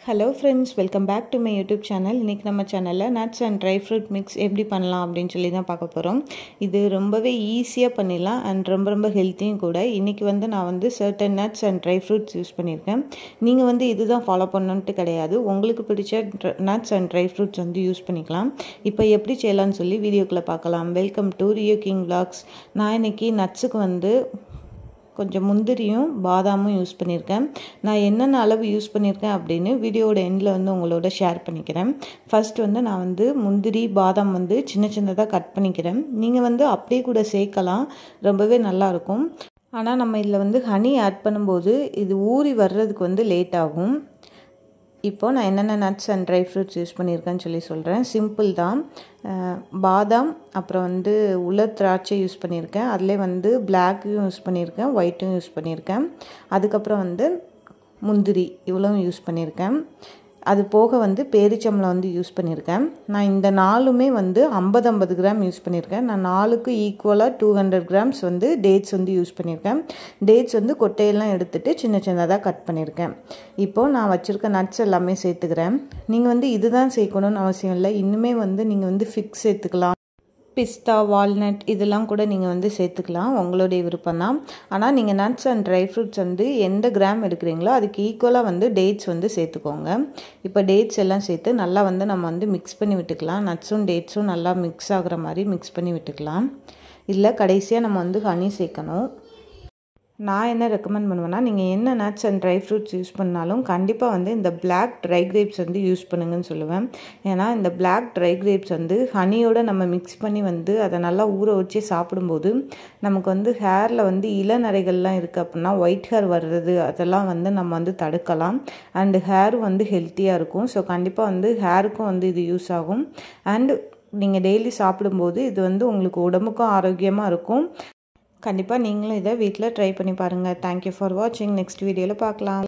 Hello friends, welcome back to my YouTube channel. இன்னைக்கு நம்ம சேனல்ல nuts and dry fruit mix எப்படி பண்ணலாம் அப்படினு சொல்லி தான் பார்க்க போறோம். இது ரொம்பவே ஈஸியா பண்ணிடலாம் and ரொம்ப ஹெல்த்தியும் கூட. இன்னைக்கு வந்து நான் வந்து certain nuts and dry fruits use பண்ணிருக்கேன். நீங்க வந்து இதுதான் ஃபாலோ பண்ணனும்னு கிடையாது. உங்களுக்கு பிடிச்ச nuts and dry fruits வந்து யூஸ் பண்ணிக்கலாம். இப்போ எப்படி செய்யலாம்னு சொல்லி வீடியோக்குள்ள பார்க்கலாம். Welcome to Rio King Vlogs. நான் இன்னைக்கு நட்ஸ்க்கு வந்து கொஞ்சம் முந்திரியும் பாதாமும் யூஸ் பண்ணியிருக்கேன். நான் என்னென்ன அளவு யூஸ் பண்ணியிருக்கேன் அப்படின்னு வீடியோட எண்டில் வந்து உங்களோட ஷேர் பண்ணிக்கிறேன். ஃபர்ஸ்ட் வந்து நான் வந்து முந்திரி பாதாம் வந்து சின்னதாக கட் பண்ணிக்கிறேன். நீங்கள் வந்து அப்படியே கூட சேர்க்கலாம், ரொம்பவே நல்லாயிருக்கும். ஆனால் நம்ம இதில் வந்து ஹனி ஆட் பண்ணும்போது இது ஊறி வர்றதுக்கு வந்து லேட் ஆகும். இப்போ நான் என்னென்ன nuts and dry fruits use பண்ணியிருக்கேன்னு சொல்லி சொல்கிறேன். சிம்பிள் தான். பாதாம், அப்புறம் வந்து உலர் திராட்சை யூஸ் பண்ணியிருக்கேன். அதிலே வந்து பிளாக்கும் யூஸ் பண்ணியிருக்கேன், ஒயிட்டும் யூஸ் பண்ணியிருக்கேன். அதுக்கப்புறம் வந்து முந்திரி இவ்வளவும் யூஸ் பண்ணியிருக்கேன். அது போக வந்து பேரிச்சம்பழம் வந்து யூஸ் பண்ணியிருக்கேன். நான் இந்த நாலுமே வந்து 50 கிராம் யூஸ் பண்ணியிருக்கேன். நான் நாலுக்கு ஈக்குவலாக 200 கிராம்ஸ் வந்து டேட்ஸ் வந்து யூஸ் பண்ணியிருக்கேன். டேட்ஸ் வந்து கொட்டையெல்லாம் எடுத்துகிட்டு சின்னதாக கட் பண்ணியிருக்கேன். இப்போது நான் வச்சுருக்க நட்ஸ் எல்லாமே சேர்த்துக்கிறேன். நீங்கள் வந்து இதுதான் சேர்க்கணும்னு அவசியம் இல்லை. இன்னுமே வந்து நீங்கள் வந்து ஃபிக்ஸ் சேர்த்துக்கலாம், பிஸ்தா, வால்நட் இதெல்லாம் கூட நீங்கள் வந்து சேர்த்துக்கலாம், உங்களுடைய விருப்பம் தான். ஆனால் நீங்கள் நட்ஸ் அண்ட் ட்ரை ஃப்ரூட்ஸ் வந்து எந்த கிராம் எடுக்கிறீங்களோ அதுக்கு ஈக்குவலாக வந்து டேட்ஸ் வந்து சேர்த்துக்கோங்க. இப்போ டேட்ஸ் எல்லாம் சேர்த்து நல்லா வந்து நம்ம வந்து மிக்ஸ் பண்ணி விட்டுக்கலாம். நட்ஸும் டேட்ஸும் நல்லா மிக்ஸ் ஆகிற மாதிரி மிக்ஸ் பண்ணி விட்டுக்கலாம். இதில் கடைசியாக நம்ம வந்து ஹனி சேர்க்கணும். நான் என்ன ரெக்கமெண்ட் பண்ணுவேன்னா, நீங்கள் என்ன nuts and dry fruits use பண்ணாலும் கண்டிப்பாக வந்து இந்த பிளாக் ட்ரை கிரேப்ஸ் வந்து யூஸ் பண்ணுங்கன்னு சொல்லுவேன். ஏன்னா இந்த பிளாக் ட்ரை கிரேப்ஸ் வந்து ஹனியோட நம்ம மிக்ஸ் பண்ணி வந்து அதை நல்லா ஊற வச்சு சாப்பிடும்போது நமக்கு வந்து ஹேரில் வந்து இளநரைகள்லாம் இருக்குது அப்படின்னா ஒயிட் ஹேர் வர்றது அதெல்லாம் வந்து நம்ம வந்து தடுக்கலாம். அண்டு ஹேர் வந்து ஹெல்த்தியாக இருக்கும். ஸோ கண்டிப்பாக வந்து ஹேருக்கும் வந்து இது யூஸ் ஆகும். அண்டு நீங்கள் டெய்லி சாப்பிடும்போது இது வந்து உங்களுக்கு உடம்புக்கும் ஆரோக்கியமாக இருக்கும். கண்டிப்பாக நீங்களும் இதை வீட்டில் ட்ரை பண்ணி பாருங்கள். தேங்க்யூ ஃபார் வாட்சிங். நெக்ஸ்ட் வீடியோவில் பார்க்கலாம்.